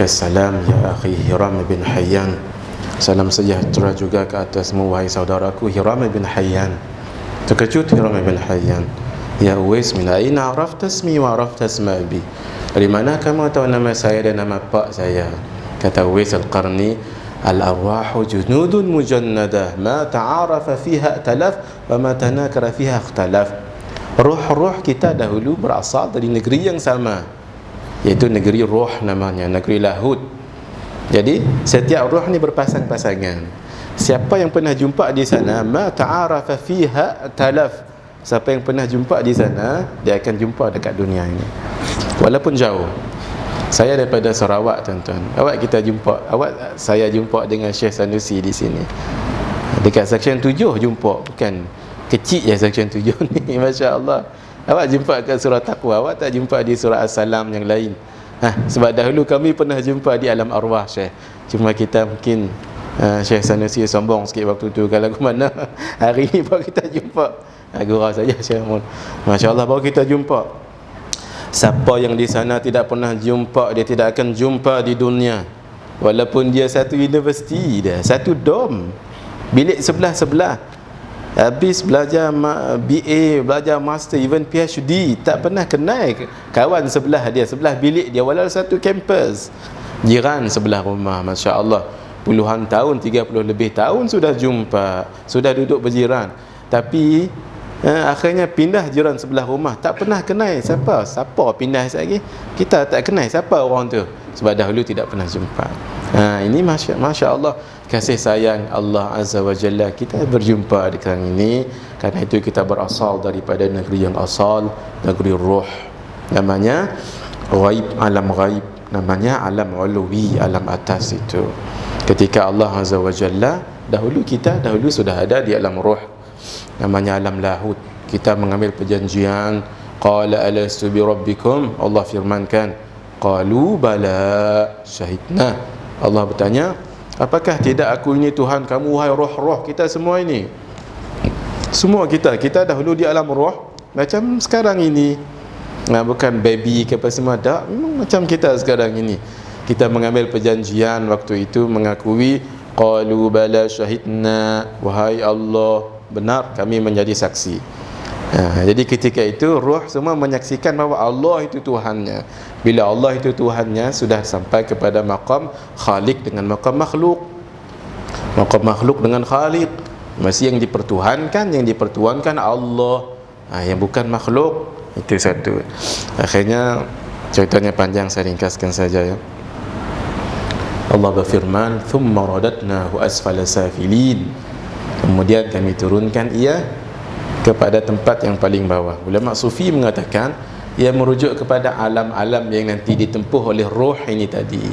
Salam ya akhi Hiram bin Hayyan. Salam sejahtera juga ke atasmu wahai saudaraku Hiram bin Hayyan. Terkejut Hiram bin Hayyan. Ya Uwais, min aina arafta ismi wa arafta isma abi? Dari mana kamu tahu nama saya dan nama pak saya? Kata Uwais Al-Qarni, al-arwahu junudun mujannadah ma ta'arafa fiha talaf wa ma tanakara fiha ikhtalaf. Ruh-ruh kita dahulu berasal dari negeri yang sama, iaitu negeri roh namanya, negeri Lahud. Jadi setiap roh ni berpasang-pasangan. Siapa yang pernah jumpa di sana, ma ta'arafa fiha talaf, siapa yang pernah jumpa di sana, dia akan jumpa dekat dunia ini walaupun jauh. Saya daripada Sarawak tuan-tuan. Saya jumpa dengan Syekh Sanusi di sini dekat section 7 jumpa, bukan kecil je section 7 ni. Masya-Allah. Awak jumpa kat surah Taqwa, awak tak jumpa di surah As-Salam yang lain. Sebab dahulu kami pernah jumpa di alam arwah Syekh. Cuma kita mungkin Syekh Sanusi sombong sikit waktu tu. Kalau ke mana hari ni baru kita jumpa. Gurau saja Syekh. Masya-Allah, baru kita jumpa. Siapa yang di sana tidak pernah jumpa, dia tidak akan jumpa di dunia. Walaupun dia satu universiti dia, satu dom, bilik sebelah-sebelah, habis belajar BA, belajar master, even PhD, tak pernah kenal kawan sebelah dia, sebelah bilik dia, walau satu kampus, jiran sebelah rumah. Masya Allah, puluhan tahun, 30 lebih tahun sudah jumpa, sudah duduk berjiran. Tapi akhirnya pindah jiran sebelah rumah, tak pernah kenal siapa pindah lagi, kita tak kenal siapa orang tu, sebab dahulu tidak pernah jumpa. Ini Masya Allah, kasih sayang Allah Azza wa Jalla, kita berjumpa di kali ini. Karena itu kita berasal daripada negeri yang asal, negeri roh, namanya ghaib, alam ghaib, namanya alam uluwi, alam atas itu. Ketika Allah Azza wa Jalla, dahulu sudah ada di alam roh, namanya alam lahud. Kita mengambil perjanjian, qala alastu bi rabbikum, Allah firmankan, qalu bala syahidna. Allah bertanya, apakah tidak aku ini Tuhan kamu wahai roh-roh kita semua ini? Semua kita dahulu di alam roh macam sekarang ini. Bukan baby ke apa semua, tak, memang macam kita sekarang ini. Kita mengambil perjanjian waktu itu, mengakui, qalu bala syahidna, wahai Allah, benar kami menjadi saksi. Jadi ketika itu roh semua menyaksikan bahawa Allah itu Tuhannya. Bila Allah itu Tuhannya, sudah sampai kepada maqam Khaliq dengan maqam makhluk, maqam makhluk dengan Khaliq. Masih yang dipertuhankan Allah, yang bukan makhluk. Itu satu. Akhirnya ceritanya panjang, saya ringkaskan saja ya. Allah berfirman, thumma radatnahu asfala safilin, kemudian kami turunkan ia kepada tempat yang paling bawah. Ulama sufi mengatakan ia merujuk kepada alam-alam yang nanti ditempuh oleh roh ini tadi.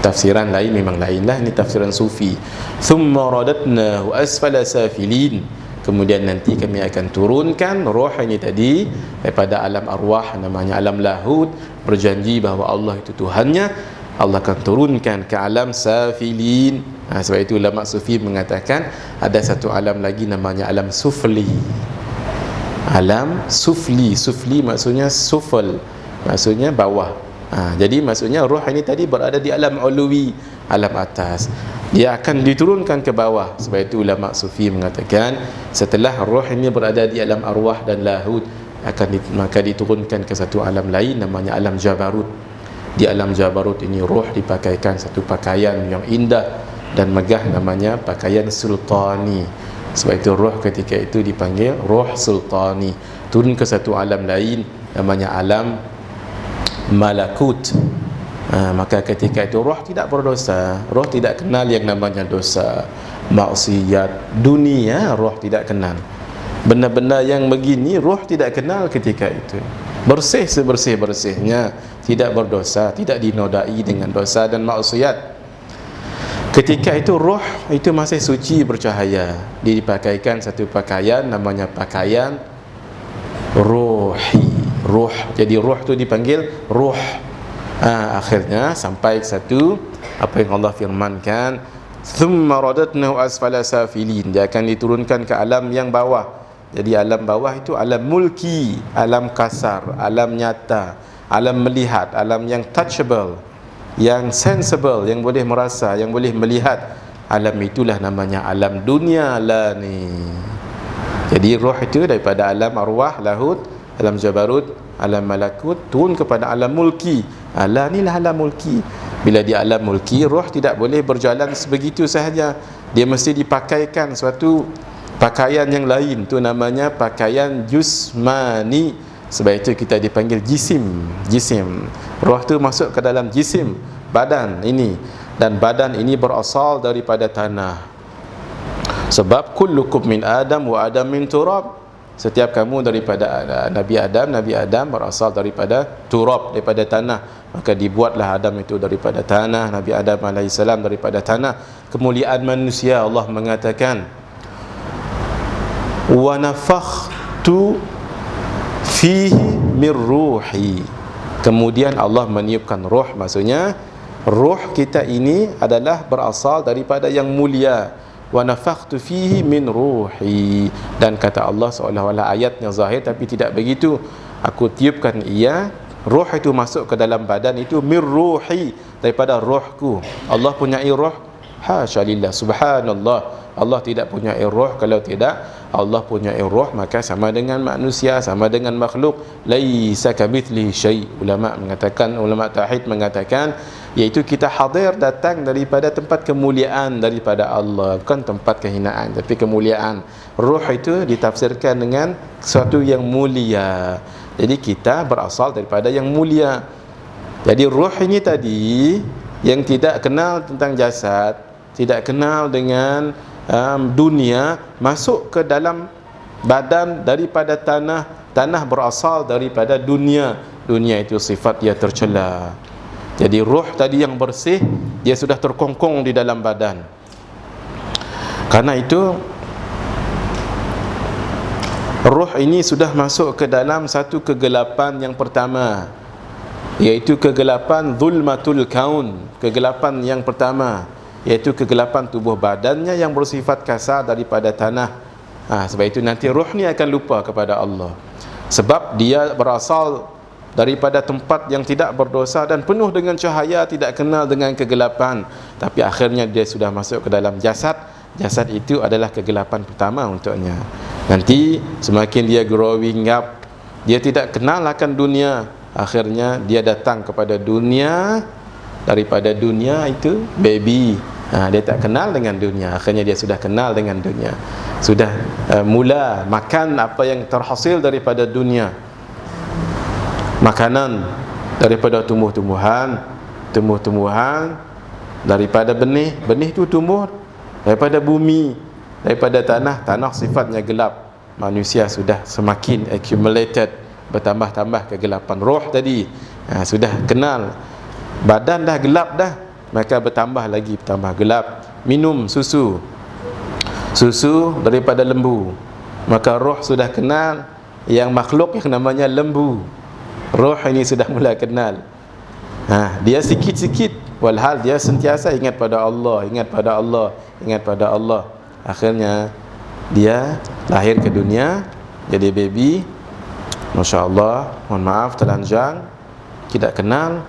Tafsiran lain memang lainlah, ini tafsiran sufi. Thumma radatnahu asfala safilin, kemudian nanti kami akan turunkan roh ini tadi daripada alam arwah, namanya alam lahud, berjanji bahawa Allah itu Tuhannya. Allah akan turunkan ke alam safilin. Sebab itu ulama sufi mengatakan ada satu alam lagi namanya alam sufli. Alam sufli, sufli maksudnya sufel, maksudnya bawah. Jadi maksudnya roh ini tadi berada di alam uluwi, alam atas. Dia akan diturunkan ke bawah. Sebab itu ulama sufi mengatakan setelah roh ini berada di alam arwah dan lahud, maka diturunkan ke satu alam lain namanya alam jabarut. Di alam jabarut ini roh dipakaikan satu pakaian yang indah dan megah, namanya pakaian sultani. Sebab itu roh ketika itu dipanggil roh sultani. Turun ke satu alam lain namanya alam malakut. Maka ketika itu roh tidak berdosa, roh tidak kenal yang namanya dosa, maksiat, dunia roh tidak kenal. Benda-benda yang begini roh tidak kenal ketika itu. Bersih sebersih-bersihnya, tidak berdosa, tidak dinodai dengan dosa dan maksiat. Ketika itu roh itu masih suci, bercahaya. Dia dipakaikan satu pakaian namanya pakaian ruhi, roh. Jadi roh itu dipanggil roh. Akhirnya sampai satu apa yang Allah firmankan, thumma radatnahu asfala safilin, dia akan diturunkan ke alam yang bawah. Jadi alam bawah itu alam mulki, alam kasar, alam nyata, alam melihat, alam yang touchable. yang sensible, yang boleh merasa, yang boleh melihat. Alam itulah namanya alam dunia lah ni. Jadi roh itu daripada alam arwah, lahut, alam jabarut, alam malakut, turun kepada alam mulki. Alam ni lah alam mulki. Bila di alam mulki, roh tidak boleh berjalan sebegitu sahaja. Dia mesti dipakaikan suatu pakaian yang lain. Itu namanya pakaian jusmani. Sebab itu kita dipanggil jisim. Jisim. Roh tu masuk ke dalam jisim, badan ini. Dan badan ini berasal daripada tanah. Sebab kullukum min Adam wa Adam min turab. Setiap kamu daripada Nabi Adam berasal daripada turab, daripada tanah. Maka dibuatlah Adam itu daripada tanah, Nabi Adam AS daripada tanah. Kemuliaan manusia, Allah mengatakan, wa nafakhtu fihi min ruhi. Kemudian Allah meniupkan roh, maksudnya roh kita ini adalah berasal daripada yang mulia. Wa nafakhtu fihi min ruhi. Dan kata Allah, seolah-olah ayatnya zahir tapi tidak begitu. Aku tiupkan ia, roh itu masuk ke dalam badan itu, min ruhi, daripada rohku. Allah punya roh? Hasya lillah, subhanallah. Allah tidak punya roh. Kalau tidak Allah punya roh, maka sama dengan manusia, sama dengan makhluk. Laisa kamitslihi syai'. Ulama tauhid mengatakan, iaitu kita hadir, datang daripada tempat kemuliaan daripada Allah, bukan tempat kehinaan tapi kemuliaan. Roh itu ditafsirkan dengan sesuatu yang mulia. Jadi kita berasal daripada yang mulia. Jadi roh ini tadi yang tidak kenal tentang jasad, tidak kenal dengan dunia, masuk ke dalam badan daripada tanah. Tanah berasal daripada dunia. Dunia itu sifat dia tercela. Jadi roh tadi yang bersih, dia sudah terkongkong di dalam badan. Karena itu roh ini sudah masuk ke dalam satu kegelapan yang pertama, iaitu kegelapan zulmatul kaun. Kegelapan yang pertama, iaitu kegelapan tubuh badannya yang bersifat kasar daripada tanah. Sebab itu nanti roh ni akan lupa kepada Allah. Sebab dia berasal daripada tempat yang tidak berdosa dan penuh dengan cahaya, tidak kenal dengan kegelapan. Tapi akhirnya dia sudah masuk ke dalam jasad. Jasad itu adalah kegelapan pertama untuknya. Nanti semakin dia growing up, dia tidak kenal akan dunia. Akhirnya dia datang kepada dunia. Daripada dunia itu baby. Dia tak kenal dengan dunia. Akhirnya dia sudah kenal dengan dunia. Sudah mula makan apa yang terhasil daripada dunia. Makanan daripada tumbuh-tumbuhan, tumbuh-tumbuhan daripada benih, benih itu tumbuh daripada bumi, daripada tanah, tanah sifatnya gelap. Manusia sudah semakin accumulated, bertambah-tambah kegelapan. Roh tadi sudah kenal, badan dah gelap dah, maka bertambah lagi, bertambah gelap. Minum susu, susu daripada lembu, maka roh sudah kenal yang makhluk yang namanya lembu. Roh ini sudah mula kenal. Dia sikit-sikit, walhal dia sentiasa ingat pada Allah, ingat pada Allah, ingat pada Allah. Akhirnya dia lahir ke dunia, jadi baby. Masya Allah, mohon maaf telanjang, tidak kenal.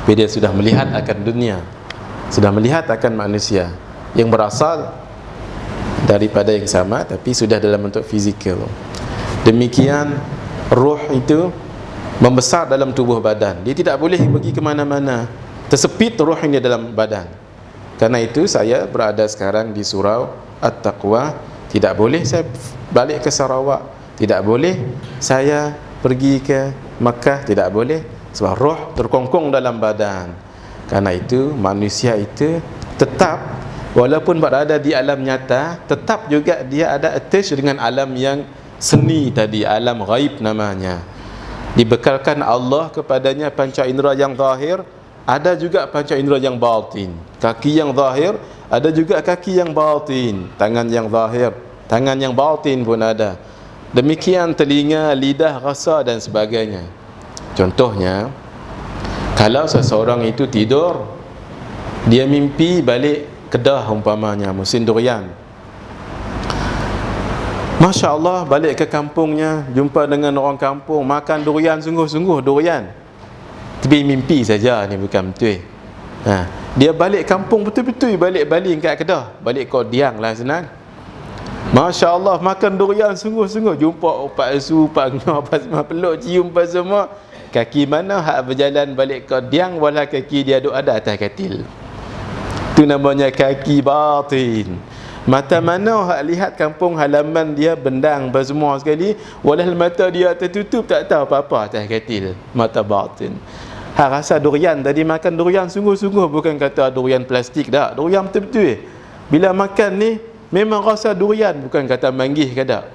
Tapi dia sudah melihat akan dunia, sudah melihat akan manusia yang berasal daripada yang sama, tapi sudah dalam bentuk fizikal. Demikian roh itu membesar dalam tubuh badan. Dia tidak boleh pergi ke mana-mana, tersepit roh ini dalam badan. Karena itu saya berada sekarang di surau At-Taqwa. Tidak boleh saya balik ke Sarawak, tidak boleh saya pergi ke Makkah, tidak boleh. Sebab roh terkongkong dalam badan. Karena itu manusia itu tetap, walaupun berada di alam nyata, tetap juga dia ada attach dengan alam yang seni tadi, alam ghaib namanya. Dibekalkan Allah kepadanya panca indera yang zahir, ada juga panca indera yang batin. Kaki yang zahir, ada juga kaki yang batin. Tangan yang zahir, tangan yang batin pun ada. Demikian telinga, lidah, rasa dan sebagainya. Contohnya, kalau seseorang itu tidur, dia mimpi balik Kedah umpamanya, musim durian. Masya Allah, balik ke kampungnya, jumpa dengan orang kampung, makan durian, sungguh-sungguh durian. Tapi mimpi saja, ni bukan betul. Dia balik kampung betul-betul, balik Bali kat Kedah, balik kau Diang lah senang. Masya Allah, makan durian sungguh-sungguh. Jumpa Pak Asu, Pak Ngah, Pak Semua peluk, cium Pak semua. Kaki mana hak berjalan balik ke Diang, walau kaki dia duk ada atas katil. Itu namanya kaki batin. Mata mana hak lihat kampung halaman dia bendang bersemua sekali, walau mata dia tertutup tak tahu apa-apa atas katil. Mata batin. Hak rasa durian tadi, makan durian sungguh-sungguh, bukan kata durian plastik dah. Durian betul-betul. Bila makan ni memang rasa durian, bukan kata manggih ke tak.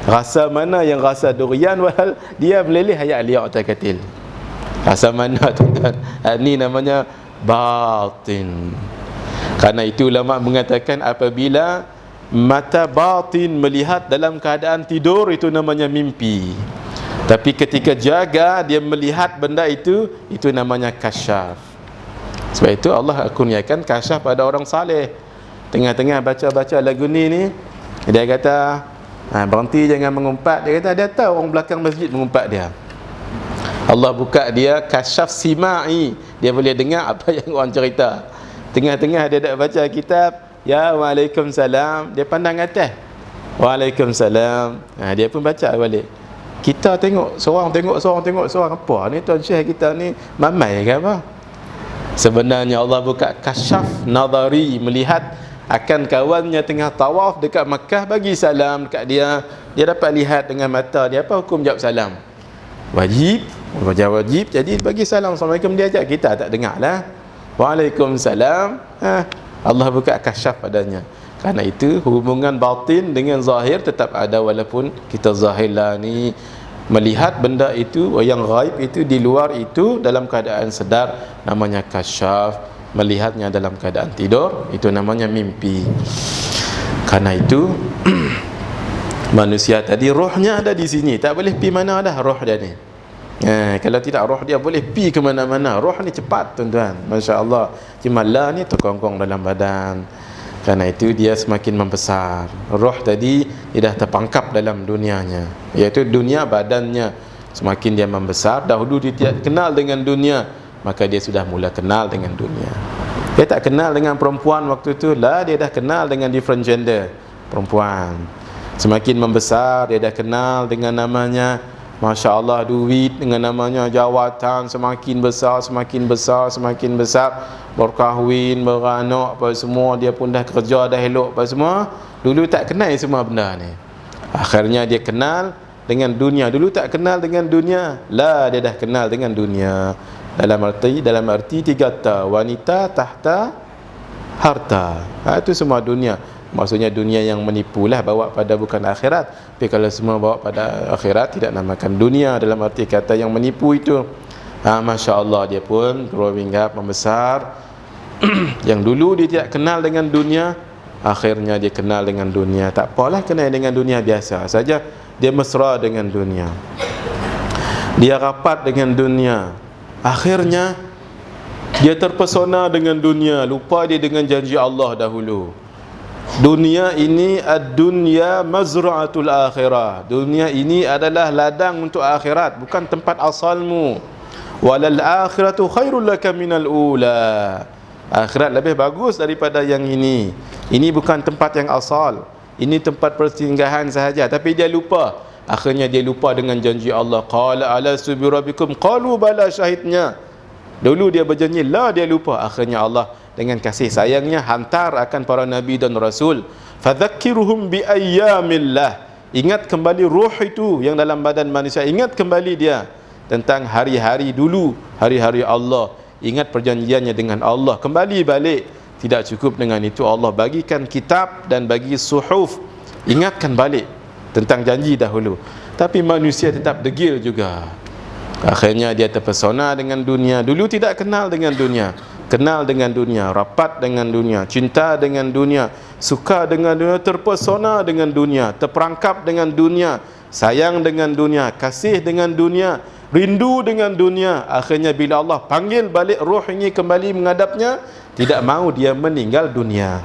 Rasa mana yang rasa durian, walau dia meleleh hayat liak atas katil. Rasa mana tuan-tuan? Ni namanya batin. Karena itu ulama mengatakan apabila mata batin melihat dalam keadaan tidur, itu namanya mimpi. Tapi ketika jaga dia melihat benda itu namanya kasyaf. Sebab itu Allah kurniakan kasyaf pada orang saleh. Tengah-tengah baca-baca lagu ni dia kata, berhenti jangan mengumpat. Dia kata dia tahu orang belakang masjid mengumpat dia. Allah buka dia kasyaf simai, dia boleh dengar apa yang orang cerita. Tengah-tengah dia dak baca kitab, ya waalaikumsalam, dia pandang atas, waalaikumsalam. Dia pun baca balik. Kita tengok seorang apa ni tuan syekh kita ni mamai ke apa? Sebenarnya Allah buka kasyaf nadari, melihat akan kawannya tengah tawaf dekat Makkah, bagi salam dekat dia. Dia dapat lihat dengan mata dia. Apa hukum jawab salam? Wajib. Wajib. Jadi bagi salam, Assalamualaikum, dia ajak kita tak dengar lah. Waalaikumsalam. Allah buka kasyaf padanya. Karena itu hubungan batin dengan zahir tetap ada, walaupun kita zahir lah ni melihat benda itu yang gaib itu di luar itu dalam keadaan sedar, namanya kasyaf. Melihatnya dalam keadaan tidur, itu namanya mimpi. Karena itu manusia tadi rohnya ada di sini, tak boleh pi mana dah roh dia ni. Kalau tidak, roh dia boleh pi ke mana-mana. Roh ni cepat tuan-tuan, Masya Allah. Cuma lah ni terkongkong dalam badan. Karena itu dia semakin membesar. Roh tadi dia dah terpangkap dalam dunianya, iaitu dunia badannya. Semakin dia membesar, dahulu dia tidak kenal dengan dunia, maka dia sudah mula kenal dengan dunia. Dia tak kenal dengan perempuan waktu itu lah, dia dah kenal dengan different gender perempuan. Semakin membesar, dia dah kenal dengan namanya, Masya Allah, duit, dengan namanya jawatan. Semakin besar, berkahwin, beranak, apa semua, dia pun dah kerja, dah elok apa semua. Dulu tak kenal semua benda ni. Akhirnya dia kenal dengan dunia. Dulu tak kenal dengan dunia, lah dia dah kenal dengan dunia. Dalam arti tiga ta, wanita, tahta, harta. Itu semua dunia. Maksudnya dunia yang menipu lah, bawa pada bukan akhirat. Tapi kalau semua bawa pada akhirat, tidak namakan dunia dalam arti kata yang menipu itu. Masya Allah, dia pun growing up, membesar. Yang dulu dia tidak kenal dengan dunia, akhirnya dia kenal dengan dunia. Tak apalah kenal dengan dunia biasa saja. Dia mesra dengan dunia, dia rapat dengan dunia. Akhirnya dia terpesona dengan dunia, lupa dia dengan janji Allah dahulu. Dunia ini ad-dunya mazra'atul akhirah. Dunia ini adalah ladang untuk akhirat, bukan tempat asalmu. Walal akhiratu khairul laka minal ula. Akhirat lebih bagus daripada yang ini. Ini bukan tempat yang asal, ini tempat persinggahan sahaja. Tapi dia lupa. Akhirnya dia lupa dengan janji Allah. Qala alastu bi rabbikum qalu bala, syahidnya. Dulu dia berjanji, lah dia lupa. Akhirnya Allah dengan kasih sayangnya hantar akan para nabi dan rasul. Fadzakkirhum bi ayyamillah. Ingat kembali ruh itu yang dalam badan manusia, ingat kembali dia tentang hari-hari dulu, hari-hari Allah. Ingat perjanjiannya dengan Allah, kembali balik. Tidak cukup dengan itu, Allah bagikan kitab dan bagi suhuf. Ingatkan balik tentang janji dahulu. Tapi manusia tetap degil juga. Akhirnya dia terpesona dengan dunia. Dulu tidak kenal dengan dunia, kenal dengan dunia, rapat dengan dunia, cinta dengan dunia, suka dengan dunia, terpesona dengan dunia, terperangkap dengan dunia, sayang dengan dunia, kasih dengan dunia, rindu dengan dunia. Akhirnya bila Allah panggil balik ruh ini kembali menghadapnya, tidak mahu dia meninggal dunia.